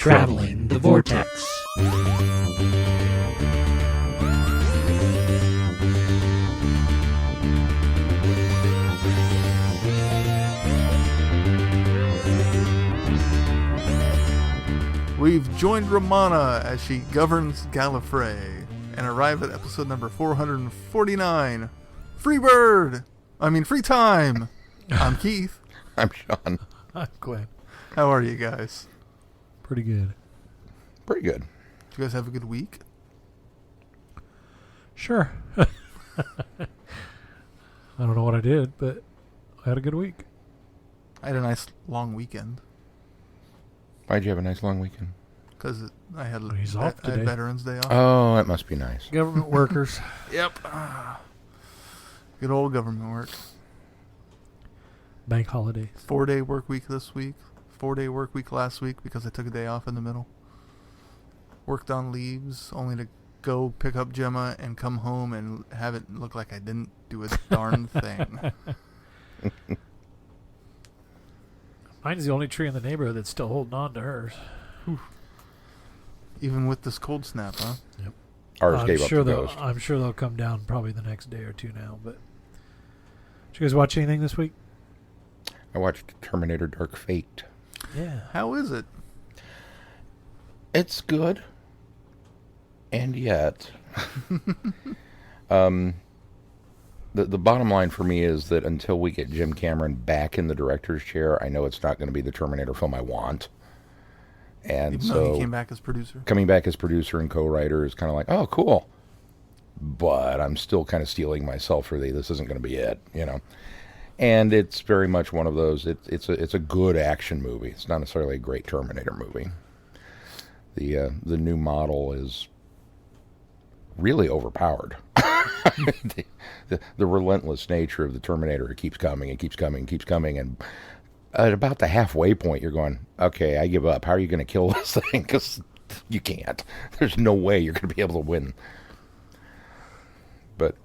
Traveling the Vortex. We've joined Romana as she governs Gallifrey and arrive at episode number 449. Free time. I'm Keith. I'm Sean. I'm Glenn. How are you guys? Pretty good. Pretty good. Did you guys have a good week? Sure. I don't know what I did, but I had a good week. I had a nice long weekend. Why'd you have a nice long weekend? Because I had He's off I had today. Veterans Day off. Oh, that must be nice. Government workers. Yep. Good old government work. Bank holidays. 4-day work week this week. 4-day work week last week because I took a day off in the middle. Worked on leaves only to go pick up Gemma and come home and have it look like I didn't do a darn thing. Mine's the only tree in the neighborhood that's still holding on to hers. Even with this cold snap, huh? Yep. Ours gave up the ghost. I'm sure they'll come down probably the next day or two now. But did you guys watch anything this week? I watched Terminator Dark Fate. Yeah. How is it? It's good. And yet... The bottom line for me is that until we get Jim Cameron back in the director's chair, I know it's not going to be the Terminator film I want. And Even so though he came back as producer. Coming back as producer and co-writer is kind of like, oh, cool. But I'm still kind of steeling myself for this isn't going to be it, you know. And it's very much one of those, it's a good action movie. It's not necessarily a great Terminator movie. The new model is really overpowered. the relentless nature of the Terminator, it keeps coming and keeps coming and keeps coming, and at about the halfway point you're going, okay, I give up. How are you going to kill this thing? Because you can't. There's no way you're going to be able to win. But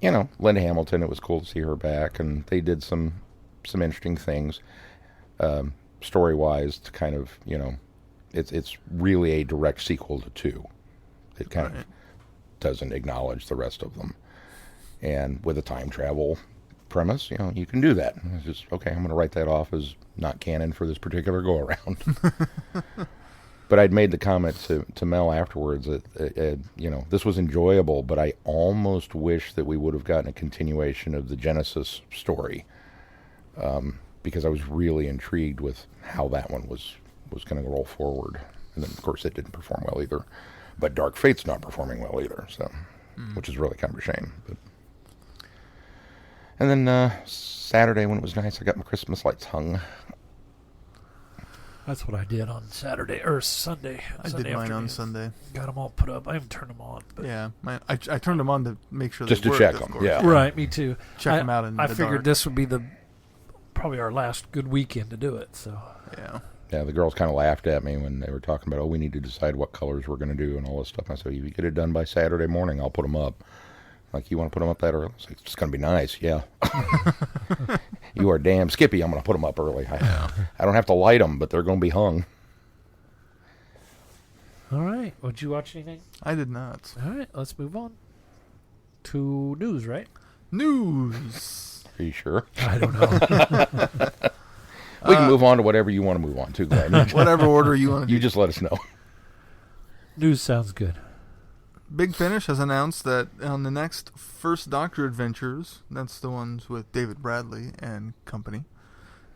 you know, Linda Hamilton, it was cool to see her back, and they did some interesting things story wise to kind of, you know, it's really a direct sequel to 2. It kind of doesn't acknowledge the rest of them. And with a time travel premise, you know, you can do that. It's just, okay, I'm going to write that off as not canon for this particular go-around. But I'd made the comment to Mel afterwards that, you know, this was enjoyable, but I almost wish that we would have gotten a continuation of the Genesis story, because I was really intrigued with how that one was going to roll forward. And then, of course, it didn't perform well either. But Dark Fate's not performing well either, so which is really kind of a shame. But. And then Saturday, when it was nice, I got my Christmas lights hung. That's what I did on Saturday or Sunday. I did mine on Sunday. Got them all put up. I haven't turned them on. But Yeah, I turned them on to make sure Just they to worked, check of them, course. yeah. Right, me too. Check them out in I the figured dark. this would be probably our last good weekend to do it. So Yeah. Yeah, the girls kind of laughed at me when they were talking about, we need to decide what colors we're going to do and all this stuff. I said, if you get it done by Saturday morning, I'll put them up. Like, you want to put them up that early? I was like, it's going to be nice, yeah. You are damn skippy. I'm going to put them up early. I don't have to light them, but they're going to be hung. all right. Would you watch anything? I did not. All right, let's move on to news. Right? News. Are you sure? I don't know. We can move on to whatever you want to move on to, Glenn. Whatever order you want to do. You just let us know. News sounds good. Big Finish has announced that on the next First Doctor adventures, that's the ones with David Bradley and company,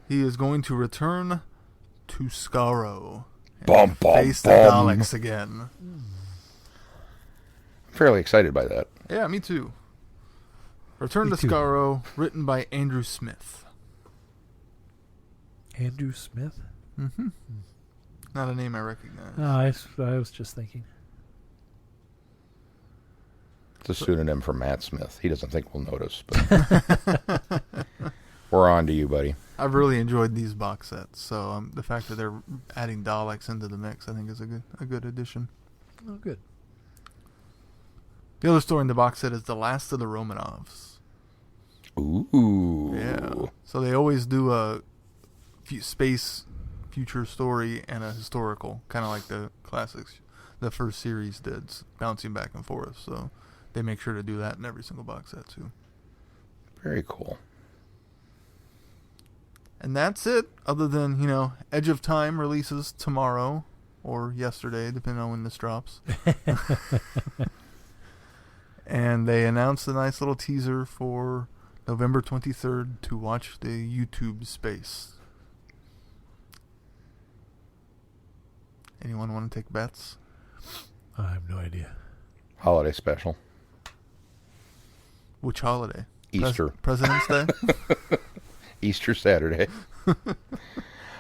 he is going to return to Skaro and face the Daleks again. I'm fairly excited by that. Yeah, me too. Return Me to too. Skaro, written by Andrew Smith. Andrew Smith? Mm-hmm. Not a name I recognize. No, I was just thinking. It's a pseudonym for Matt Smith. He doesn't think we'll notice, but we're on to you, buddy. I've really enjoyed these box sets, so the fact that they're adding Daleks into the mix, I think, is a good addition. Oh, good. The other story in the box set is The Last of the Romanovs. Ooh. Yeah. So they always do a future story and a historical, kind of like the classics, the first series did, bouncing back and forth. So they make sure to do that in every single box set too. Very cool. And that's it, other than, Edge of Time releases tomorrow or yesterday, depending on when this drops. And they announced a nice little teaser for November 23rd to watch the YouTube space. Anyone want to take bets? I have no idea. Holiday special. Which holiday? Easter. President's Day? Easter Saturday.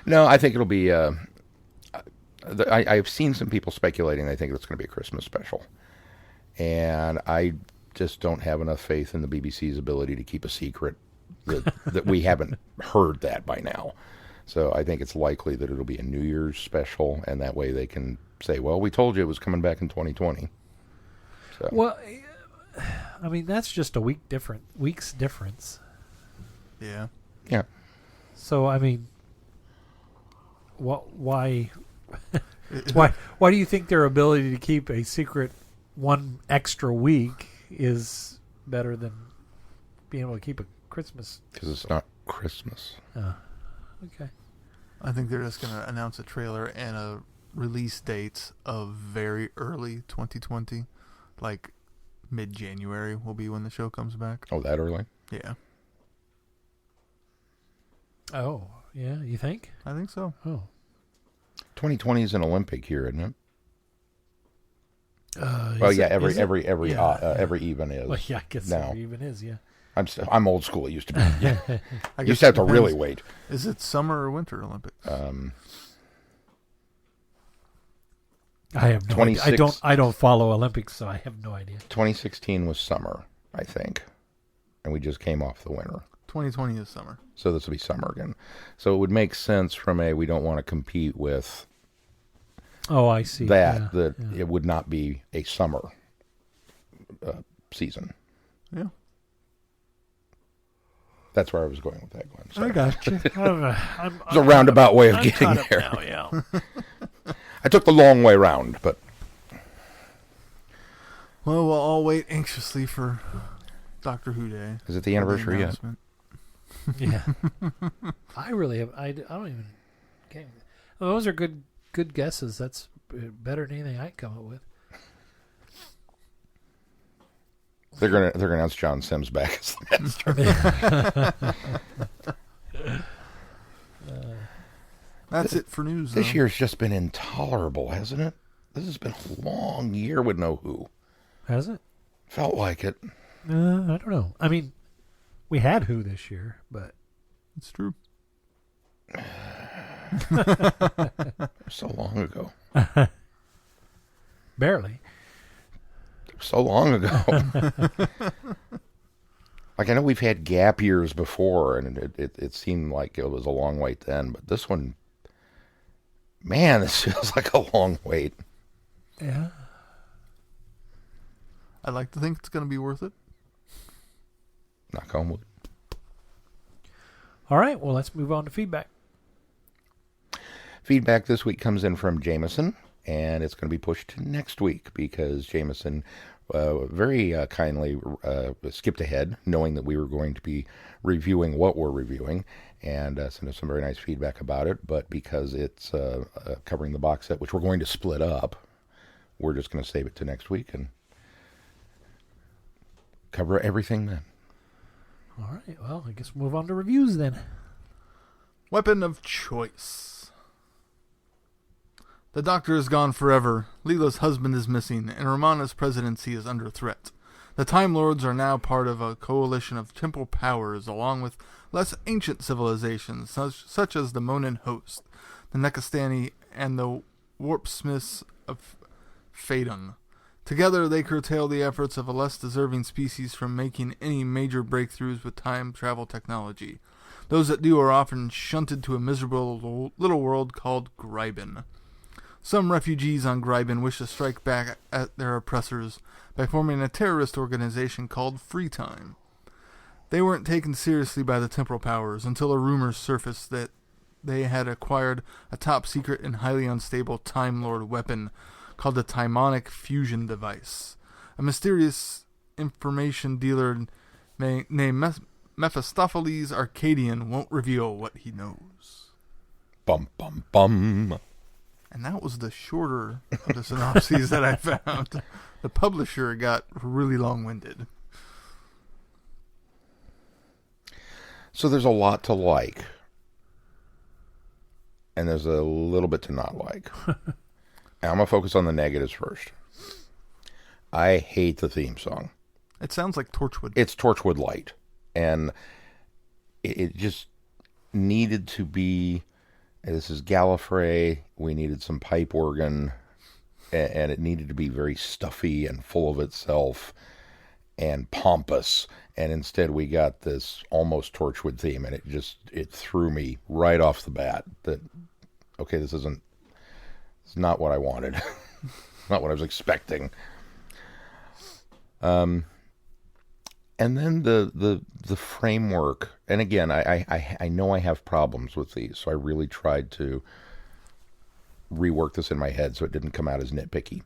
No, I think it'll be... I've seen some people speculating they think it's going to be a Christmas special. And I just don't have enough faith in the BBC's ability to keep a secret that we haven't heard that by now. So I think it's likely that it'll be a New Year's special, and that way they can say, well, we told you it was coming back in 2020. So. Well, I mean, that's just a week's difference. Yeah. Yeah. So, I mean, why do you think their ability to keep a secret one extra week is better than being able to keep a Christmas? Because it's not Christmas. Okay. I think they're just going to announce a trailer and a release date of very early 2020. Like mid-January will be when the show comes back. Oh, that early? Yeah. Oh, yeah, you think? I think so. Oh. 2020 is an Olympic year, isn't it? Well, yeah, every even is. Well, yeah, I guess now. every even is, yeah. I'm old school. It used to be. Yeah. I used to have to really wait. Is it summer or winter Olympics? I have no idea. I don't follow Olympics, so I have no idea. 2016 was summer, I think, and we just came off the winter. 2020 is summer. So this will be summer again. So it would make sense from we don't want to compete with. Oh, I see. It would not be a summer season. Yeah. That's where I was going with that, Glenn. Sorry. I got you. It's a roundabout way of getting there. Now, yeah. I took the long way round, but... Well, we'll all wait anxiously for Doctor Who Day. Is it the anniversary yet? Yeah. I really have... I don't even... Well, those are good guesses. That's better than anything I can come up with. They're gonna announce John Sims back as the master. That's it for news. This year's just been intolerable, hasn't it? This has been a long year with no Who. Has it? Felt like it. I don't know. I mean, we had Who this year, but it's true. So long ago. Barely. So long ago. Like, I know we've had gap years before, and it seemed like it was a long wait then, but this one, man, this feels like a long wait. Yeah. I'd like to think it's going to be worth it. Knock on wood. All right, well, let's move on to feedback. Feedback this week comes in from Jameson, and it's going to be pushed to next week because Jameson very kindly skipped ahead, knowing that we were going to be reviewing what we're reviewing, and sent us some very nice feedback about it. But because it's covering the box set, which we're going to split up, we're just going to save it to next week and cover everything then. All right, well, I guess we'll move on to reviews then. Weapon of choice. The Doctor is gone forever, Leela's husband is missing, and Romana's presidency is under threat. The Time Lords are now part of a coalition of temporal powers, along with less ancient civilizations, such as the Monan Host, the Nekastani, and the Warpsmiths of Phaedon. Together, they curtail the efforts of a less deserving species from making any major breakthroughs with time travel technology. Those that do are often shunted to a miserable little world called Gryben. Some refugees on Gryben wish to strike back at their oppressors by forming a terrorist organization called Free Time. They weren't taken seriously by the temporal powers until a rumor surfaced that they had acquired a top secret and highly unstable Time Lord weapon called the Timonic Fusion Device. A mysterious information dealer named Mephistopheles Arcadian won't reveal what he knows. Bum, bum, bum. And that was the shorter of the synopses that I found. The publisher got really long-winded. So there's a lot to like. And there's a little bit to not like. And I'm going to focus on the negatives first. I hate the theme song. It sounds like Torchwood. It's Torchwood Light. And it just needed to be... This is Gallifrey. We needed some pipe organ. And it needed to be very stuffy and full of itself and pompous. And instead we got this almost Torchwood theme. And it threw me right off the bat that, okay, it's not what I wanted. Not what I was expecting. And then the framework, and again, I know I have problems with these, so I really tried to rework this in my head so it didn't come out as nitpicky.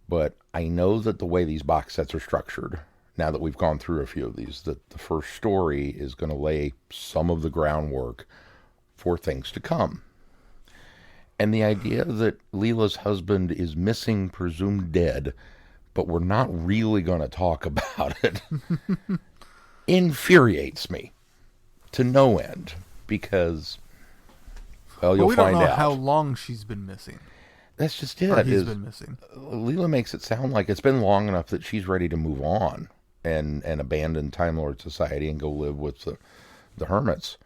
But I know that the way these box sets are structured, now that we've gone through a few of these, that the first story is going to lay some of the groundwork for things to come. And the idea that Leela's husband is missing, presumed dead, but we're not really going to talk about it, infuriates me to no end. Because, well, you'll find out. We don't know how long she's been missing. That's just it. Or he's been missing. Leela makes it sound like it's been long enough that she's ready to move on and abandon Time Lord society and go live with the hermits.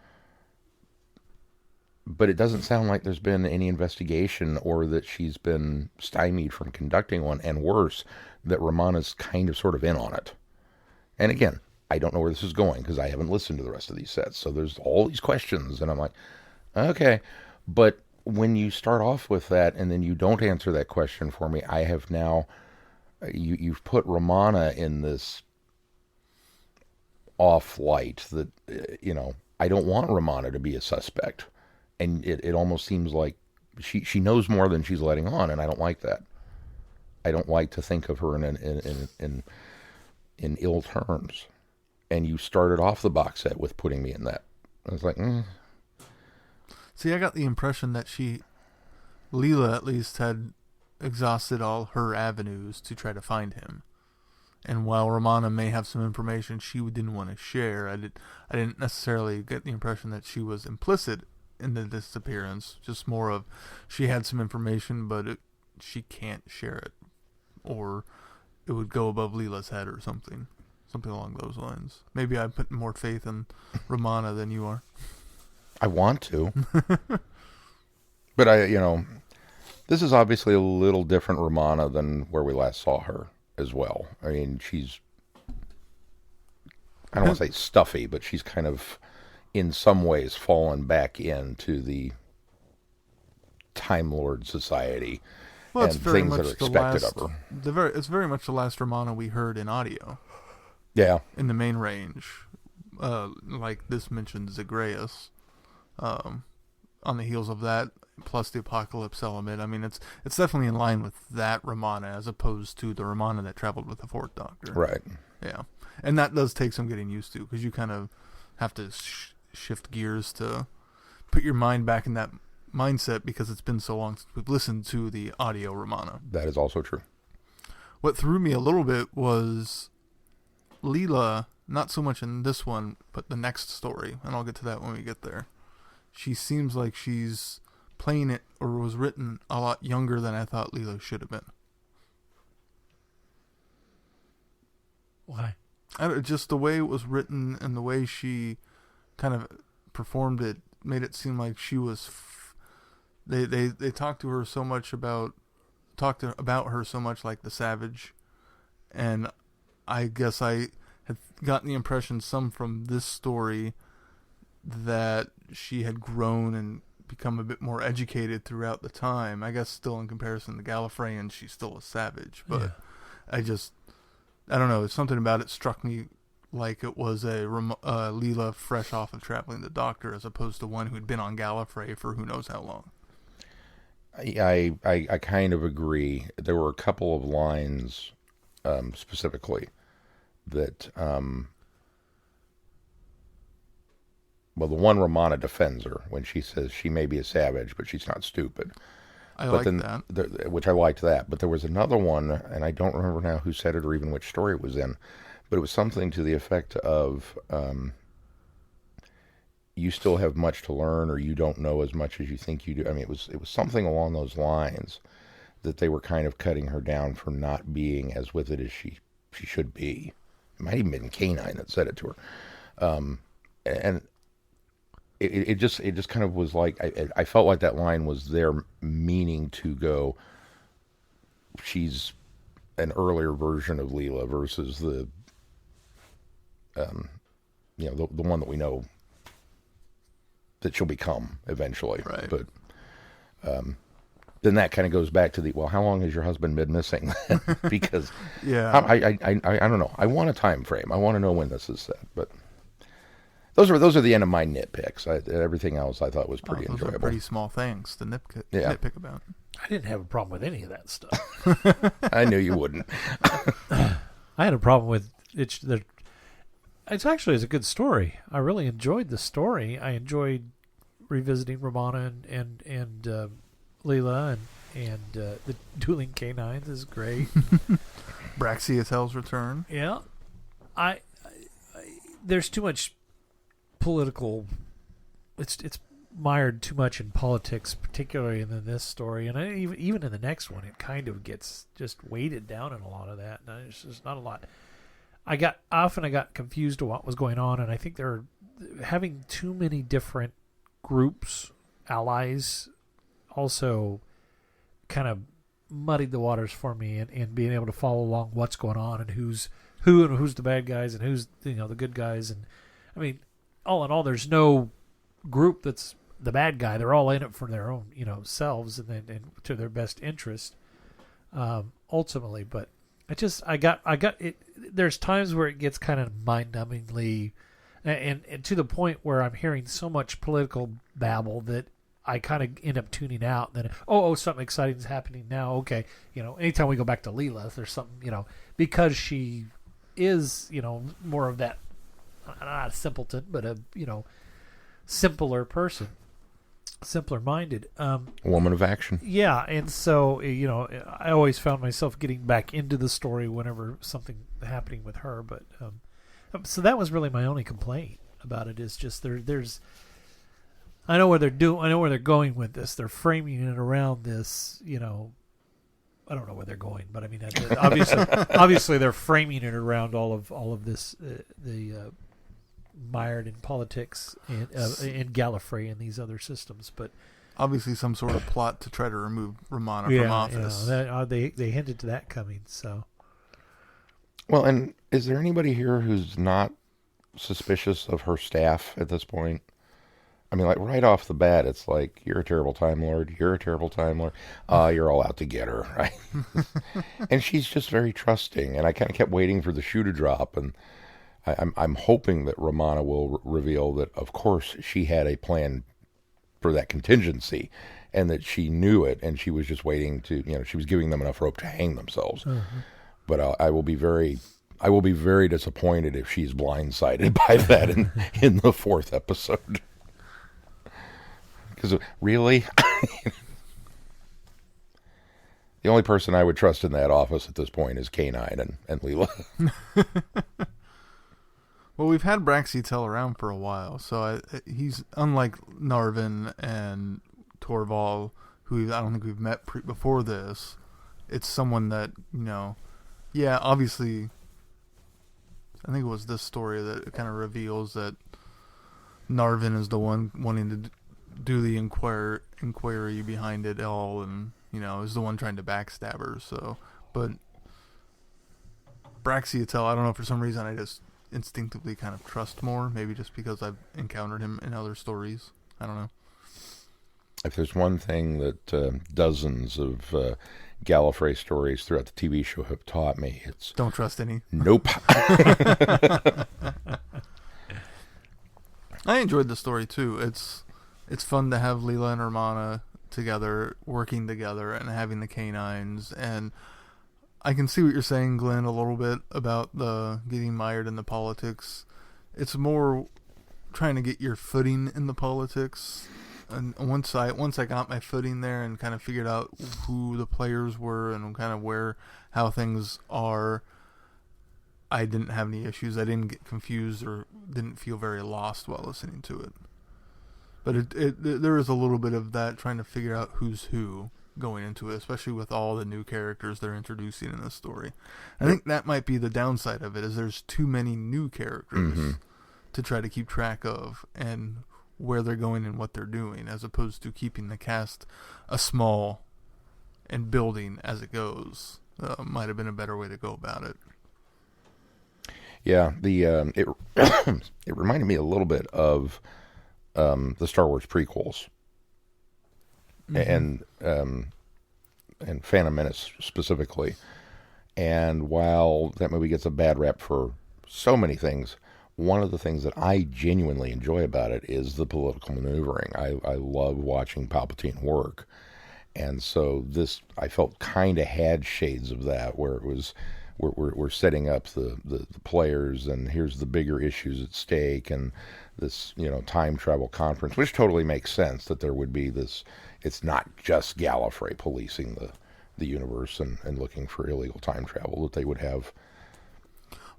But it doesn't sound like there's been any investigation or that she's been stymied from conducting one, and worse, that Romana's kind of sort of in on it. And again, I don't know where this is going because I haven't listened to the rest of these sets. So there's all these questions, and I'm like, okay. But when you start off with that and then you don't answer that question for me, I have now, you've put Romana in this off light that, I don't want Romana to be a suspect. And it almost seems like she knows more than she's letting on, and I don't like that. I don't like to think of her in ill terms. And you started off the box set with putting me in that. I was like, See, I got the impression that Leela at least had exhausted all her avenues to try to find him. And while Romana may have some information she didn't want to share, I didn't necessarily get the impression that she was implicit in the disappearance. Just more of she had some information, but she can't share it, or it would go above Leela's head or something along those lines. Maybe I put more faith in Romana than you are. I want to, but this is obviously a little different Romana than where we last saw her as well. I mean, she's, I don't want to say stuffy, but she's kind of, in some ways, fallen back into the Time Lord society, well, and things that are expected of her. It's very much the last Romana we heard in audio. Yeah. In the main range. Like this mentioned Zagreus. On the heels of that, plus the apocalypse element. I mean, it's definitely in line with that Romana as opposed to the Romana that traveled with the Fourth Doctor. Right. Yeah. And that does take some getting used to, because you kind of have to shift gears to put your mind back in that mindset, because it's been so long since we've listened to the audio Romana. That is also true. What threw me a little bit was Leela, not so much in this one, but the next story, and I'll get to that when we get there. She seems like she's playing it, or was written a lot younger than I thought Leela should have been. Why? Just the way it was written and the way she kind of performed it made it seem like she was. They talked to her so much about her so much like the Savage, and I guess I had gotten the impression some from this story that she had grown and become a bit more educated throughout the time. I guess still in comparison to Gallifrey, and she's still a Savage, but yeah. I don't know. Something about it struck me like it was a Leela fresh off of traveling the Doctor, as opposed to one who'd been on Gallifrey for who knows how long. I kind of agree. There were a couple of lines specifically that, well, the one Romana defends her when she says she may be a savage, but she's not stupid. I like that. Which I liked that. But there was another one, and I don't remember now who said it or even which story it was in, but it was something to the effect of, you still have much to learn, or you don't know as much as you think you do. I mean, it was something along those lines, that they were kind of cutting her down for not being as with it as she should be. It might even been K9 that said it to her. And it just kind of was like, I felt like that line was there meaning to go, she's an earlier version of Leela versus the one that we know that she'll become eventually. Right. But then that kind of goes back to the, well, how long has your husband been missing? Because yeah, I don't know. I want a time frame. I want to know when this is set. But those are the end of my nitpicks. Everything else I thought was pretty those enjoyable. Are pretty small things to nitpick about. I didn't have a problem with any of that stuff. I knew you wouldn't. I had a problem with it. It's actually a good story. I really enjoyed the story. I enjoyed revisiting Romana and Leela and the dueling canines is great. Braxiatel's return. Yeah, I there's too much political. It's mired too much in politics, particularly in this story, and even in the next one, it kind of gets just weighted down in a lot of that. And there's just not a lot. I got confused with what was going on, and I think they're having too many different groups, allies, also kind of muddied the waters for me and being able to follow along what's going on and who's the bad guys and who's the good guys. And I mean, all in all, there's no group that's the bad guy. They're all in it for their own selves and to their best interest ultimately. But I got it. There's times where it gets kind of mind-numbingly, and to the point where I'm hearing so much political babble that I kind of end up tuning out. And then something exciting is happening now. Okay, anytime we go back to Leela, there's something because she is more of that, not a simpleton, but a simpler person. Simpler minded, woman of action. Yeah, and so I always found myself getting back into the story whenever something happening with her. But so that was really my only complaint about it. Is just there's I know where they're going with this. They're framing it around this. I don't know where they're going, but I mean, obviously they're framing it around all of this the mired in politics and in Gallifrey and these other systems, but obviously some sort of plot to try to remove Romana from office. They hinted to that coming. So, well, and is there anybody here who's not suspicious of her staff at this point? I mean, like right off the bat, it's like, you're a terrible Time Lord. You're a terrible Time Lord. You're all out to get her, right? And she's just very trusting, and I kind of kept waiting for the shoe to drop, and I'm hoping that Romana will reveal that, of course, she had a plan for that contingency, and that she knew it, and she was just waiting to, she was giving them enough rope to hang themselves. Mm-hmm. But I will be very disappointed if she's blindsided by that in the fourth episode. Because really, the only person I would trust in that office at this point is K9 and Leela. Well, we've had Braxiatel around for a while, so he's unlike Narvin and Torval, who I don't think we've met before this. It's someone that, obviously, I think it was this story that kind of reveals that Narvin is the one wanting to do the inquiry behind it all, and, is the one trying to backstab her, so, but Braxiatel, I don't know, for some reason I just instinctively kind of trust more, maybe just because I've encountered him in other stories. I don't know. If there's one thing that dozens of Gallifrey stories throughout the TV show have taught me. It's Don't trust any. nope. I enjoyed the story too. It's fun to have Leela and Romana together, working together, and having the canines. And I can see what you're saying, Glenn, a little bit about the getting mired in the politics. It's more trying to get your footing in the politics. And once I got my footing there and kind of figured out who the players were and kind of how things are, I didn't have any issues. I didn't get confused or didn't feel very lost while listening to it. But there is a little bit of that, trying to figure out who's who going into it, especially with all the new characters they're introducing in this story. I think that might be the downside of it, is there's too many new characters to try to keep track of and where they're going and what they're doing, as opposed to keeping the cast a small and building as it goes. Might have been a better way to go about it. Yeah, it it reminded me a little bit of the Star Wars prequels and Phantom Menace specifically. And while that movie gets a bad rap for so many things, one of the things that I genuinely enjoy about it is the political maneuvering. I love watching Palpatine work. And so this, I felt, kind of had shades of that, where it was, we're setting up the players, and here's the bigger issues at stake, and this, time travel conference, which totally makes sense that there would be this. It's not just Gallifrey policing the universe and looking for illegal time travel, that they would have.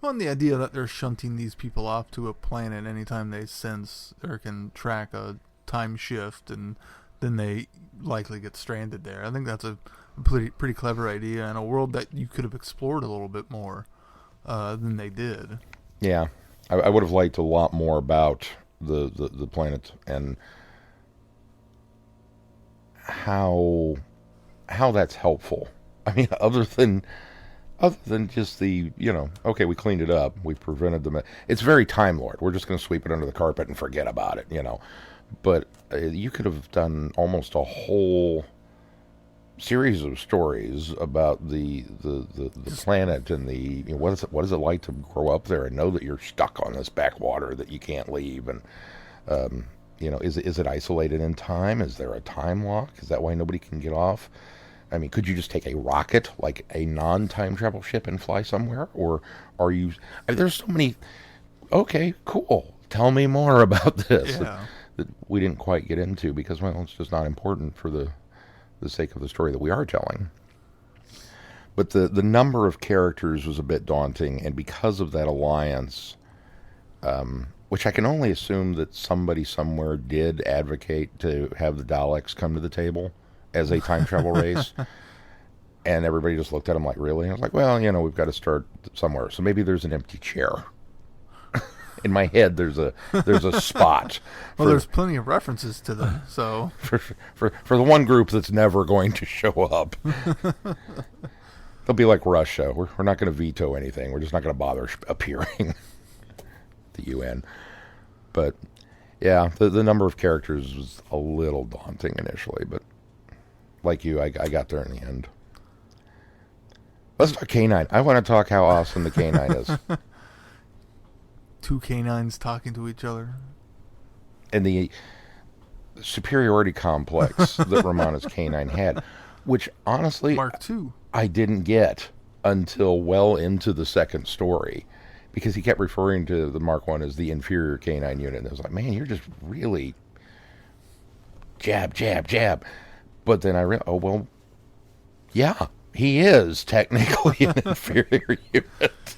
Well, and the idea that they're shunting these people off to a planet anytime they sense or can track a time shift, and then they likely get stranded there. I think that's a pretty clever idea, and a world that you could have explored a little bit more than they did. Yeah, I would have liked a lot more about the planet and how that's helpful. I mean, other than just the, okay, we cleaned it up, we prevented them. It's very Time Lord. We're just going to sweep it under the carpet and forget about it, But you could have done almost a whole series of stories about the planet and what is it like to grow up there and know that you're stuck on this backwater that you can't leave, and is it isolated in time? Is there a time lock? Is that why nobody can get off? I mean, could you just take a rocket, like a non-time travel ship, and fly somewhere? Or are you... there's so many... Okay, cool. Tell me more about this. Yeah. That we didn't quite get into because, well, it's just not important for the sake of the story that we are telling. But the number of characters was a bit daunting, and because of that alliance, which I can only assume that somebody somewhere did advocate to have the Daleks come to the table as a time travel race, and everybody just looked at him like, really? And I was like, well, we've got to start somewhere. So maybe there's an empty chair. In my head, there's a spot. Well, there's plenty of references to them. So for the one group that's never going to show up, they'll be like Russia. We're not going to veto anything. We're just not going to bother appearing. The UN, but yeah, the number of characters was a little daunting initially, but like you, I got there in the end. Let's talk canine. I want to talk how awesome the canine is. Two canines talking to each other. And the superiority complex that Romana's canine had, which honestly, Mark II, I didn't get until well into the second story, because he kept referring to the Mark I as the inferior canine unit. And I was like, man, you're just really jab, jab, jab. But then I realized, oh, well, yeah, he is technically an inferior unit.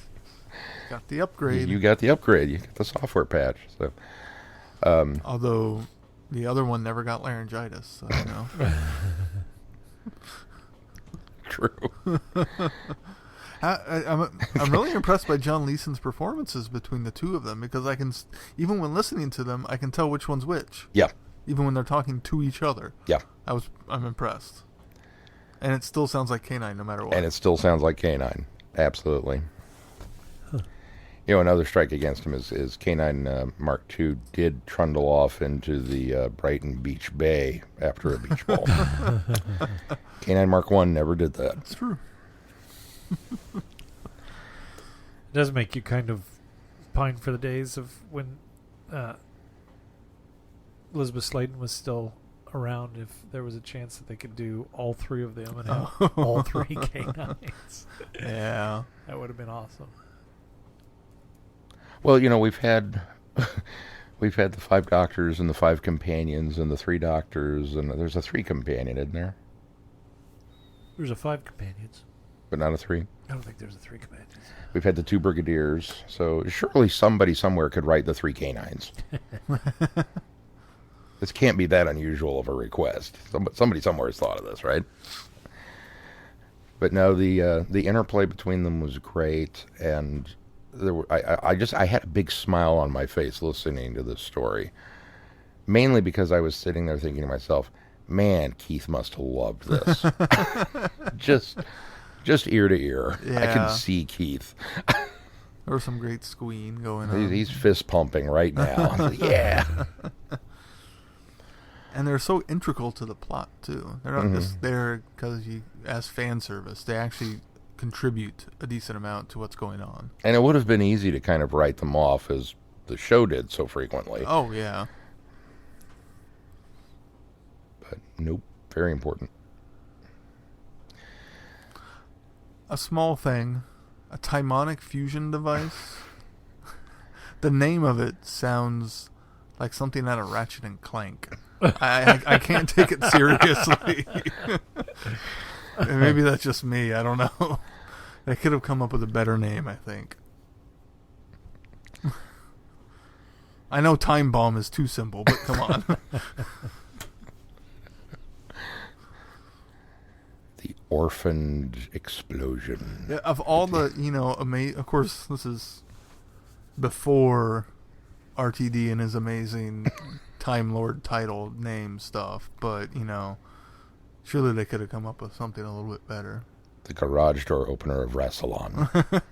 Got the upgrade. You got the upgrade. You got the software patch. So, although the other one never got laryngitis, so, True. I'm really impressed by John Leeson's performances between the two of them, because I can, even when listening to them, I can tell which one's which. Yeah. Even when they're talking to each other. Yeah. I'm impressed. And it still sounds like canine no matter what. And it still sounds like canine. Absolutely. Huh. Another strike against him is K9 Mark II did trundle off into the Brighton Beach Bay after a beach ball. K9 Mark I never did that. That's true. It does make you kind of pine for the days of when Elizabeth Sladen was still around, if there was a chance that they could do all three of them and have all three K9s. Yeah. That would have been awesome. Well, we've had the 5 doctors and the 5 companions and the 3 doctors, and there's a 3 companion, isn't there? There's a 5 companions. But not a 3? I don't think there's a 3 companions. We've had the 2 brigadiers, so surely somebody somewhere could write the 3 canines. This can't be that unusual of a request. Somebody somewhere has thought of this, right? But no, the interplay between them was great, and I had a big smile on my face listening to this story, mainly because I was sitting there thinking to myself, man, Keith must have loved this. just ear to ear. Yeah. I can see Keith. There was some great squeeing going on. He's fist pumping right now. Yeah. And they're so integral to the plot, too. They're not just there because as fan service. They actually contribute a decent amount to what's going on. And it would have been easy to kind of write them off as the show did so frequently. Oh, yeah. But nope, very important. A small thing, a timonic fusion device. The name of it sounds like something out of Ratchet and Clank. I can't take it seriously. Maybe that's just me. I don't know. They could have come up with a better name, I think. I know Time Bomb is too simple, but come on. The orphaned explosion. Yeah, of all the, of course, this is before RTD and his amazing Time Lord title name stuff, but, surely they could have come up with something a little bit better. The garage door opener of Rassilon.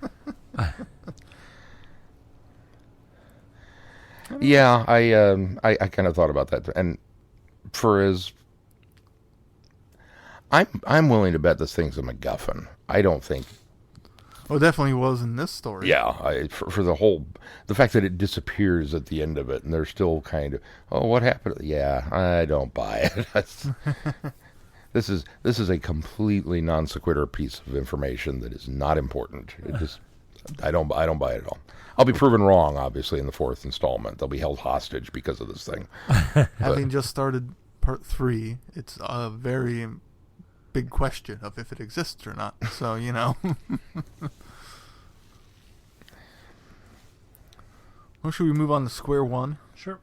Yeah, I kind of thought about that, and I'm willing to bet this thing's a MacGuffin. I don't think. Oh, it definitely was in this story. Yeah, for the fact that it disappears at the end of it, and they're still kind of, oh, what happened? Yeah, I don't buy it. This is a completely non sequitur piece of information that is not important. I don't buy it at all. I'll be proven wrong, obviously, in the 4th installment. They'll be held hostage because of this thing. Having just started part 3, it's a very big question of if it exists or not. So, Well, should we move on to square one? Sure.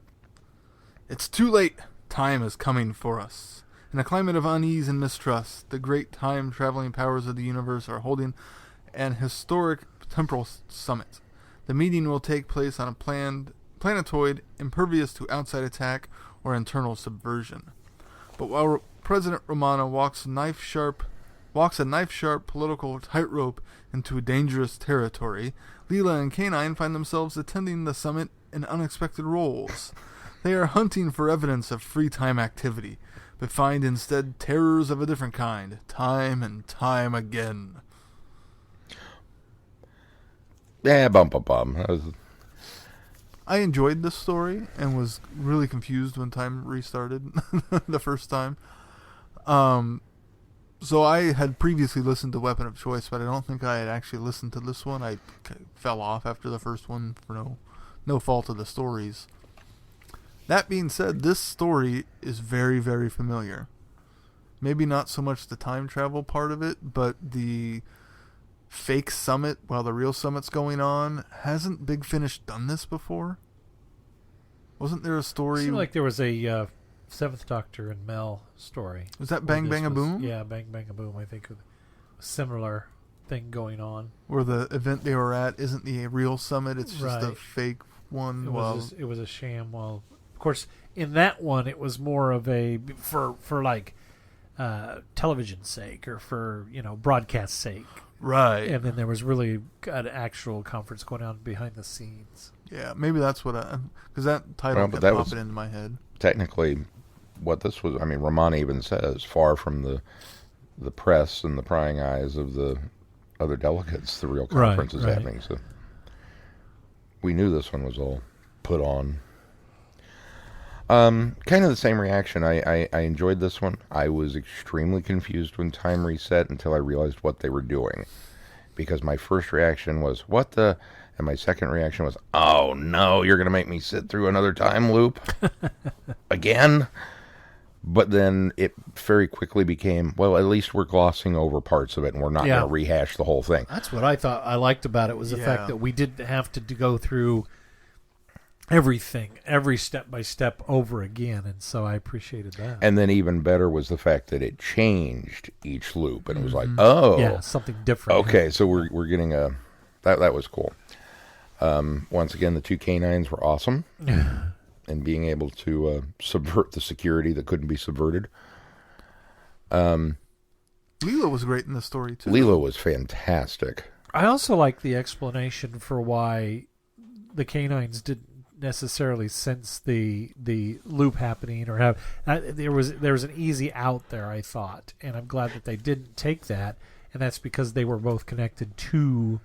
It's too late. Time is coming for us. In a climate of unease and mistrust, the great time-traveling powers of the universe are holding an historic temporal summit. The meeting will take place on a planetoid impervious to outside attack or internal subversion. But while President Romana walks a knife-sharp political tightrope into dangerous territory, Leela and K9 find themselves attending the summit in unexpected roles. They are hunting for evidence of free time activity, but find instead terrors of a different kind, time and time again. Yeah, bum. I enjoyed this story and was really confused when time restarted the first time. So I had previously listened to Weapon of Choice, but I don't think I had actually listened to this one. I fell off after the first one for no fault of the stories. That being said, this story is very, very familiar. Maybe not so much the time travel part of it, but the fake summit while the real summit's going on. Hasn't Big Finish done this before? Wasn't there a story? It seemed like there was a Seventh Doctor and Mel story. Was that Bang Bang a Boom? Yeah, Bang Bang a Boom. I think a similar thing going on. Where the event they were at isn't the real summit; it's just a fake one. It was a sham. Well, of course, in that one, it was more of a for like television's sake or for broadcast sake. Right. And then there was really an actual conference going on behind the scenes. Yeah, maybe that's what because that title kept popping into my head. Technically, what this was, I mean, Romana even says, far from the press and the prying eyes of the other delegates, the real conference is happening. So we knew this one was all put on. Kind of the same reaction. I enjoyed this one. I was extremely confused when time reset until I realized what they were doing. Because my first reaction was, what the... And my second reaction was, oh no, you're going to make me sit through another time loop? Again? But then it very quickly became, well, at least we're glossing over parts of it and we're not going to rehash the whole thing. That's what I thought I liked about it, was the fact that we didn't have to go through everything, every step by step over again, and so I appreciated that. And then even better was the fact that it changed each loop, and it was like, oh, yeah, something different. Okay, so we're getting a that was cool. Once again, the two canines were awesome, and being able to subvert the security that couldn't be subverted. Leela was great in the story too. Leela was fantastic. I also like the explanation for why the canines didn't necessarily sense the loop happening or have there was an easy out there, I thought, and I'm glad that they didn't take that, and that's because they were both connected to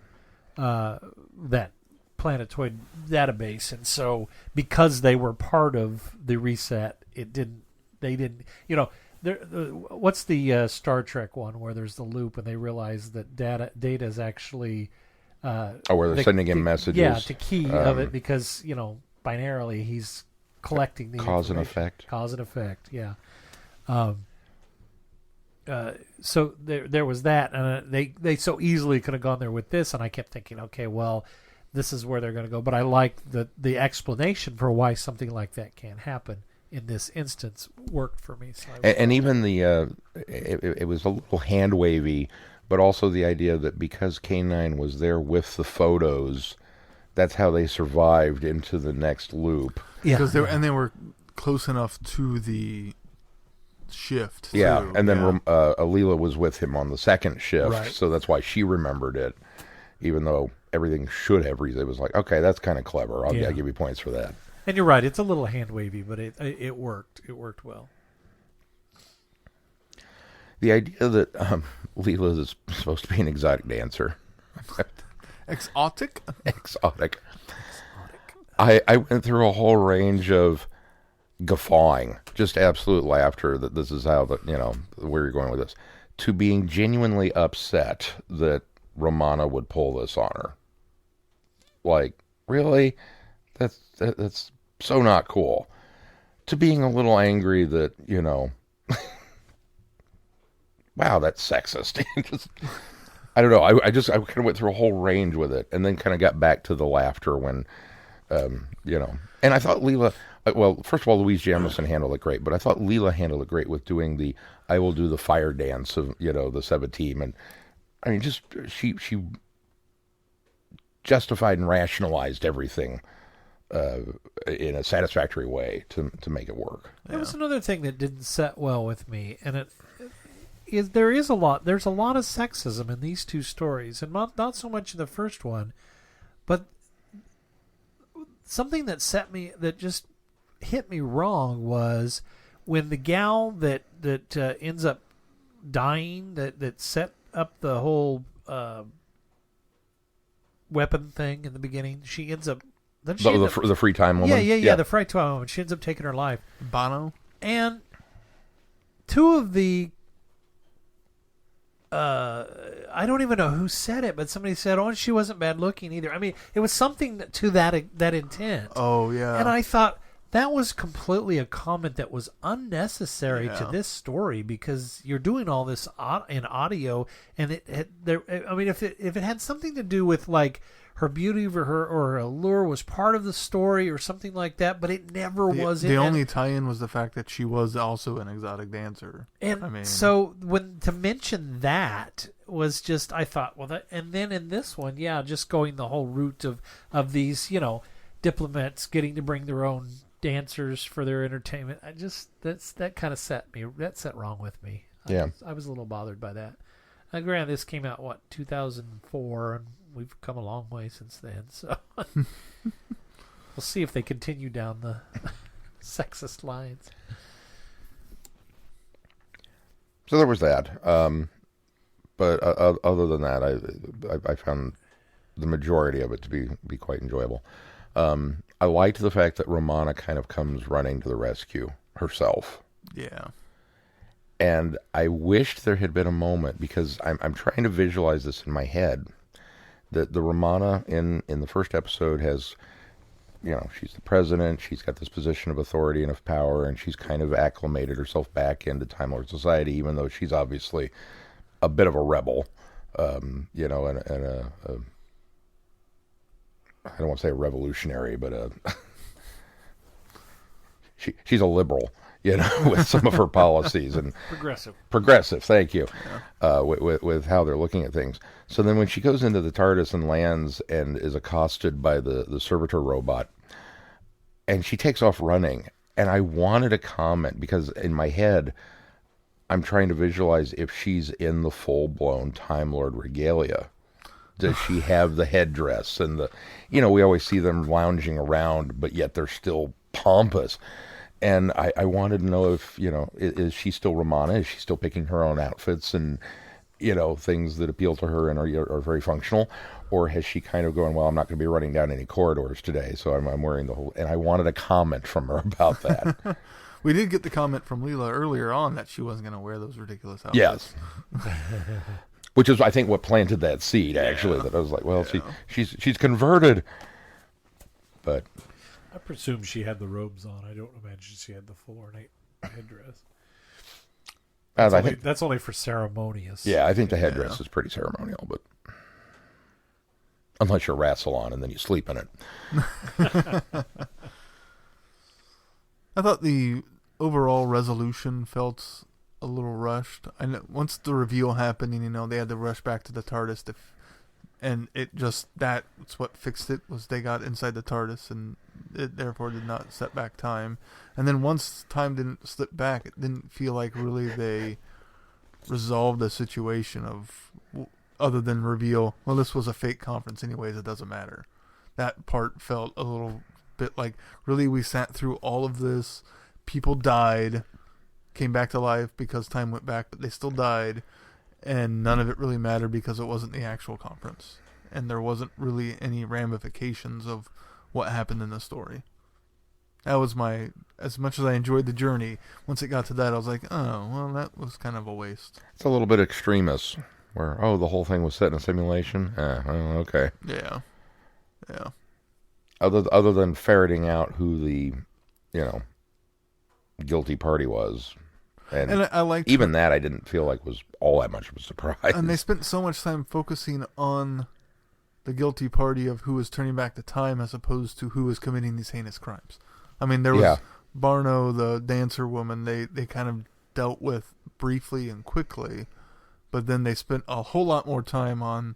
that planetoid database, and so because they were part of the reset, they didn't what's the Star Trek one where there's the loop and they realize that data is actually where they're sending him messages, to key of it, because binarily he's collecting the cause and effect, yeah. So there was that, and they so easily could have gone there with this, and I kept thinking, okay, well, this is where they're going to go. But I like the explanation for why something like that can happen in this instance worked for me. So and even it was a little hand wavy, but also the idea that because K9 was there with the photos, that's how they survived into the next loop. Yeah, because they were close enough to the shift. Yeah, too. and then Leela was with him on the second shift, so that's why she remembered it, even though everything should have reason. It was like, okay, that's kind of clever. I'll give you points for that. And you're right; it's a little hand wavy, but it worked. It worked well. The idea that Leela is supposed to be an exotic dancer. Exotic. I went through a whole range of guffawing, just absolute laughter that this is how where you're going with this, to being genuinely upset that Romana would pull this on her. Like, really? That's so not cool. To being a little angry that, wow, that's sexist. I don't know. I kind of went through a whole range with it, and then kind of got back to the laughter when, and I thought Leela, well, first of all, Louise Jamison handled it great, but I thought Leela handled it great with doing I will do the fire dance of, the 17, and I mean, just, she justified and rationalized everything in a satisfactory way to make it work. There was another thing that didn't set well with me, and there's a lot of sexism in these two stories, and not so much in the first one, but something that just hit me wrong was when the gal that ends up dying, that set up the whole weapon thing in the beginning, she ends up the free time woman. Yeah, the free time woman. She ends up taking her life. Bono. And two of the I don't even know who said it, but somebody said, "Oh, she wasn't bad looking either." I mean, it was something to that intent. Oh yeah. And I thought that was completely a comment that was unnecessary to this story, because you're doing all this in audio, and if it had something to do with like her beauty or her allure was part of the story or something like that, but it never was. The only tie-in was the fact that she was also an exotic dancer. And so when to mention that was just, I thought, well, that, and then in this one, just going the whole route of these, diplomats getting to bring their own dancers for their entertainment. That kind of set wrong with me. I was a little bothered by that. Granted, this came out, 2004, and we've come a long way since then, so we'll see if they continue down the sexist lines. So there was that. But other than that, I found the majority of it to be quite enjoyable. I liked the fact that Romana kind of comes running to the rescue herself. Yeah. And I wished there had been a moment, because I'm trying to visualize this in my head, that the Romana in the first episode has, she's the president, she's got this position of authority and of power, and she's kind of acclimated herself back into Time Lord society, even though she's obviously a bit of a rebel, and a I don't want to say a revolutionary, but she's a liberal. With some of her policies and progressive. Thank you. Yeah. With how they're looking at things. So then, when she goes into the TARDIS and lands and is accosted by the servitor robot, and she takes off running, and I wanted to comment, because in my head, I'm trying to visualize if she's in the full-blown Time Lord regalia. Does she have the headdress and we always see them lounging around, but yet they're still pompous. And I wanted to know if, is she still Romana? Is she still picking her own outfits and, things that appeal to her and are very functional? Or has she kind of going, well, I'm not going to be running down any corridors today, so I'm wearing the whole... And I wanted a comment from her about that. We did get the comment from Leela earlier on that she wasn't going to wear those ridiculous outfits. Yes. Which is, I think, what planted that seed, actually, that I was like, well, she's converted. But... I presume she had the robes on. I don't imagine she had the full ornate headdress. That's only for ceremonious. Yeah, I think the headdress is pretty ceremonial, but unless you're Rassilon and then you sleep in it. I thought the overall resolution felt a little rushed. I know once the reveal happened, they had to rush back to the TARDIS and it just, that's what fixed it, was they got inside the TARDIS and it therefore did not set back time. And then once time didn't slip back, it didn't feel like really they resolved the situation of, other than reveal, well, this was a fake conference anyways, it doesn't matter. That part felt a little bit like, really, we sat through all of this, people died, came back to life because time went back, but they still died. And none of it really mattered because it wasn't the actual conference. And there wasn't really any ramifications of what happened in the story. That was as much as I enjoyed the journey, once it got to that, I was like, oh, well, that was kind of a waste. It's a little bit extremist, where, the whole thing was set in a simulation? Okay. Yeah. Yeah. Other than ferreting out who the, guilty party was. And I liked even that I didn't feel like was all that much of a surprise. And they spent so much time focusing on the guilty party of who was turning back the time as opposed to who was committing these heinous crimes. I mean, there was Barno, the dancer woman, they kind of dealt with briefly and quickly, but then they spent a whole lot more time on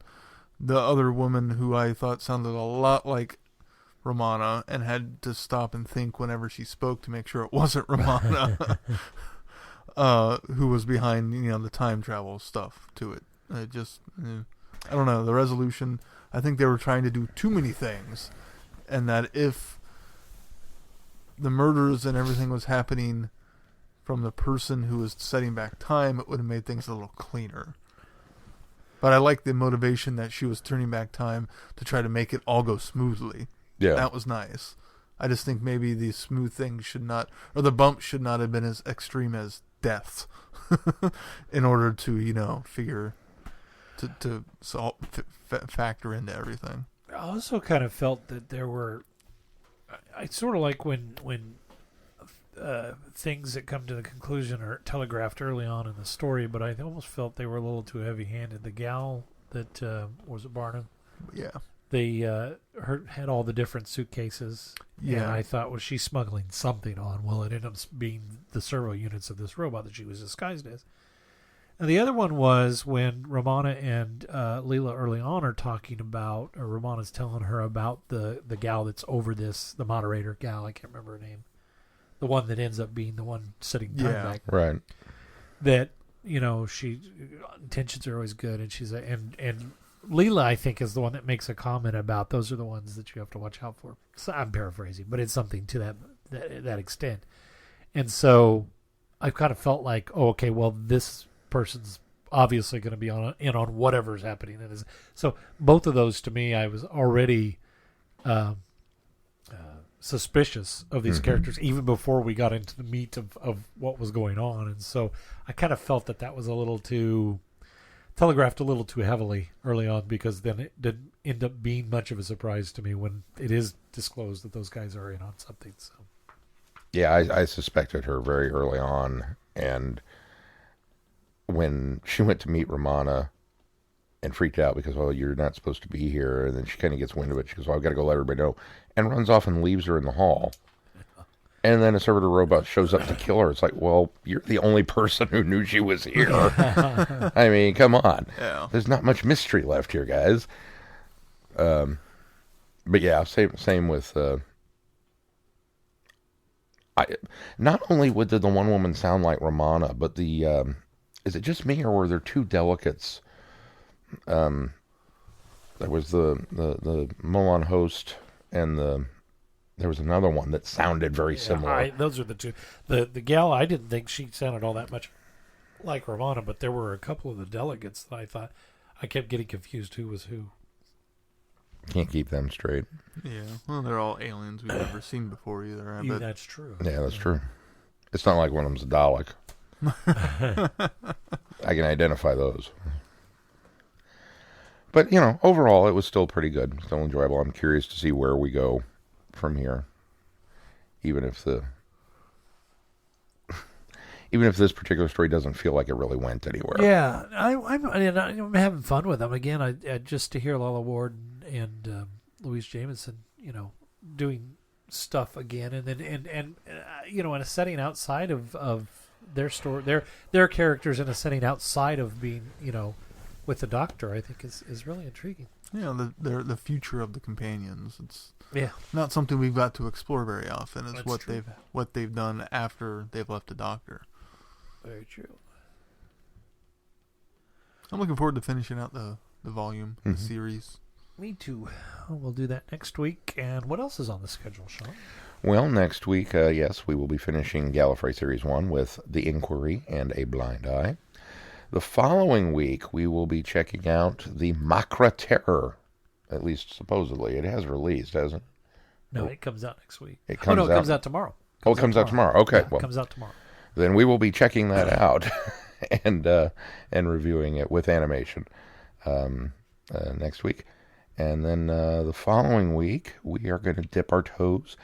the other woman who I thought sounded a lot like Romana and had to stop and think whenever she spoke to make sure it wasn't Romana. Who was behind, the time travel stuff to it. I don't know, the resolution, I think they were trying to do too many things, and that if the murders and everything was happening from the person who was setting back time, it would have made things a little cleaner. But I like the motivation that she was turning back time to try to make it all go smoothly. Yeah. That was nice. I just think maybe the smooth things should not, or the bumps should not have been as extreme as deaths in order to, figure, to factor into everything. I also kind of felt that there were, I sort of like when things that come to the conclusion are telegraphed early on in the story, but I almost felt they were a little too heavy-handed. The gal that, was it Barnum? Yeah. They had all the different suitcases. Yeah. And I thought, was she smuggling something on? Well, it ended up being the servo units of this robot that she was disguised as. And the other one was when Romana and Leela early on are talking about, or Romana's telling her about the gal that's over this, the moderator gal, I can't remember her name. The one that ends up being the one setting time back. Right. That she intentions are always good, and she's and Leela, I think, is the one that makes a comment about those are the ones that you have to watch out for. So I'm paraphrasing, but it's something to that extent. And so I've kind of felt like, oh, okay, well, this person's obviously going to be in on whatever's happening. So both of those, to me, I was already suspicious of these characters even before we got into the meat of what was going on. And so I kind of felt that was a little too telegraphed a little too heavily early on, because then it didn't end up being much of a surprise to me when it is disclosed that those guys are in on something. So yeah, I suspected her very early on, and when she went to meet Romana and freaked out because, well, you're not supposed to be here, and then she kind of gets wind of it. She goes, well, I've got to go let everybody know, and runs off and leaves her in the hall. And then a servitor robot shows up to kill her. It's like, well, you're the only person who knew she was here. I mean, come on. Yeah. There's not much mystery left here, guys. But yeah, same with. Not only did the one woman sound like Romana, but is it just me, or were there two delegates? There was the Molon host, and there was another one that sounded very similar. Those are the two. The gal, I didn't think she sounded all that much like Romana, but there were a couple of the delegates that I thought I kept getting confused who was who. Can't keep them straight. Yeah, well, they're all aliens we've never seen before either. I bet. That's true. Yeah, that's true. It's not like one of them's a Dalek. I can identify those. But, overall, it was still pretty good. Still enjoyable. I'm curious to see where we go from here. Even if this particular story doesn't feel like it really went anywhere. Yeah, I'm having fun with them. Again, I just to hear Lala Ward and Louise Jameson, doing stuff again, and then in a setting outside of their story, their characters in a setting outside of being, with the Doctor, I think is really intriguing. Yeah, the future of the companions. It's not something we've got to explore very often. It's what they've done after they've left the Doctor. Very true. I'm looking forward to finishing out the volume, the series. Me too. We'll do that next week. And what else is on the schedule, Sean? Well, next week, yes, we will be finishing Gallifrey Series 1 with The Inquiry and A Blind Eye. The following week, we will be checking out the Macra Terror. At least, supposedly. It has released, hasn't it? No, it comes out next week. It comes out tomorrow. It comes out tomorrow. Okay, yeah, it comes out tomorrow. Then we will be checking that out and reviewing it with animation next week. And then the following week, we are going to dip our toes.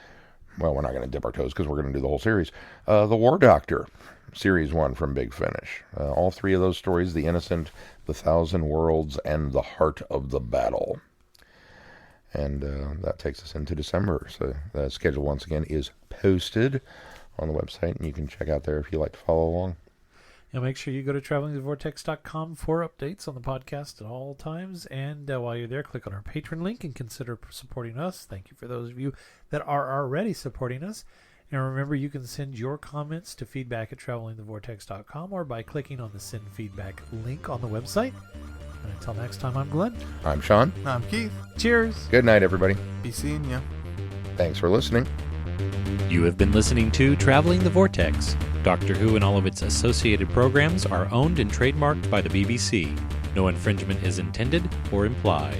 Well, we're not going to dip our toes because we're going to do the whole series. The War Doctor, Series 1 from Big Finish. All three of those stories, The Innocent, The Thousand Worlds, and The Heart of the Battle. And that takes us into December. So the schedule, once again, is posted on the website, and you can check out there if you like to follow along. And make sure you go to travelingthevortex.com for updates on the podcast at all times. And while you're there, click on our Patreon link and consider supporting us. Thank you for those of you that are already supporting us. And remember, you can send your comments to feedback@travelingthevortex.com or by clicking on the Send Feedback link on the website. And until next time, I'm Glenn. I'm Sean. I'm Keith. Cheers. Good night, everybody. Be seeing ya. Thanks for listening. You have been listening to Traveling the Vortex. Doctor Who and all of its associated programs are owned and trademarked by the BBC. No infringement is intended or implied.